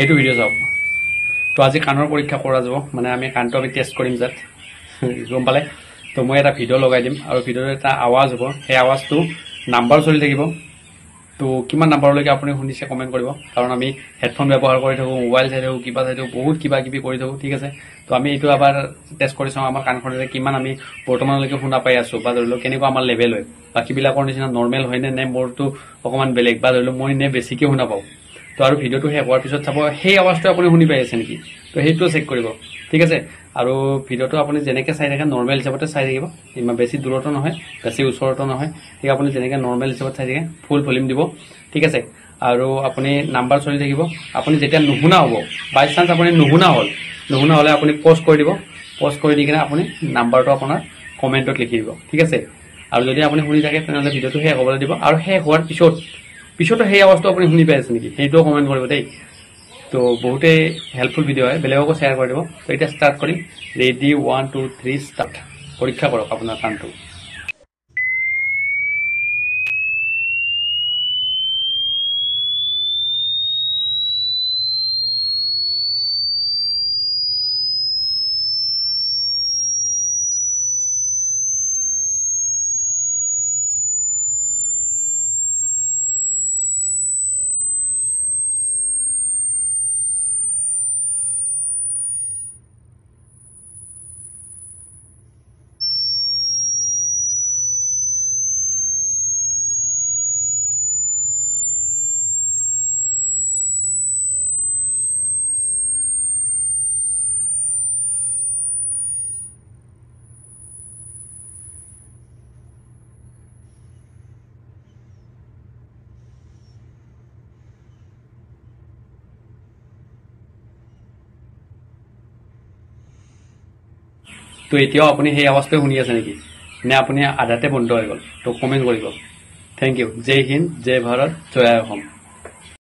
এইটো ভিডিঅ' চাওক। তো আজি কাণৰ পৰীক্ষা কৰা যাব, মানে আমি কাণটো আমি টেষ্ট কৰিম যাত গম পালে। তো মই এটা ভিডিঅ' লগাই দিম আৰু ভিডিঅ'ৰ এটা আৱাজ হ'ব, সেই আৱাজটো নাম্বাৰ চলি থাকিব। তো কিমান নাম্বাৰলৈকে আপুনি শুনিছে কমেণ্ট কৰিব, কাৰণ আমি হেডফোন ব্যৱহাৰ কৰি থাকোঁ, মোবাইল চাই থাকোঁ, কিবা চাই থাকোঁ, বহুত কিবা কিবি কৰি থাকোঁ, ঠিক আছে। তো আমি এইটো এবাৰ টেষ্ট কৰি চাওঁ আমাৰ কাণখনেৰে কিমান আমি বৰ্তমানলৈকে শুনা পাই আছোঁ, বা ধৰি লওক কেনেকুৱা আমাৰ লেভেল হয়, বাকীবিলাকৰ নিচিনা নৰ্মেল হয়নে নে মোৰটো অকণমান বেলেগ, বা ধৰি লওক মই নে বেছিকৈ শুনা পাওঁ। তো আৰু ভিডিঅ'টো শেষ হোৱাৰ পিছত চাব সেই আৱাজটো আপুনি শুনি পাই আছে নেকি, তো সেইটোও চেক কৰিব, ঠিক আছে। আৰু ভিডিঅ'টো আপুনি যেনেকৈ চাই থাকে নৰ্মেল হিচাপতে চাই থাকিব, ইমান বেছি দূৰতো নহয় বেছি ওচৰতো নহয়, ঠিক আপুনি যেনেকৈ নৰ্মেল হিচাপত চাই থাকে ফুল ভলিউম দিব, ঠিক আছে। আৰু আপুনি নাম্বাৰ চলি থাকিব। আপুনি যেতিয়া নুশুনা হ'ব, বাই চান্স আপুনি নুশুনা হ'লে আপুনি পজ কৰি দিব, পজ কৰি দি কিনে আপুনি নাম্বাৰটো আপোনাৰ কমেণ্টত লিখি দিব, ঠিক আছে। আৰু যদি আপুনি শুনি থাকে তেনেহ'লে ভিডিঅ'টো শেষ হ'বলৈ দিব, আৰু শেষ হোৱাৰ পিছতো সেই আৱাজটো আপুনি শুনি পাই আছে নেকি সেইটোও কমেণ্ট কৰিব দেই। তো বহুতেই হেল্পফুল ভিডিঅ' হয়, বেলেগকো শ্বেয়াৰ কৰি দিব। তো এতিয়া ষ্টাৰ্ট কৰিম। Ready 1 2 3 start. পৰীক্ষা কৰক আপোনাৰ কাণটো। তো এতিয়াও আপুনি সেই আৱাজটোৱে শুনি আছে নেকি, নে আপুনি আধাতে বন্ধ হৈ গ'ল? তো কমেণ্ট কৰিব। Thank you. জয় হিন্দ, জয় ভাৰত, জয় অসম।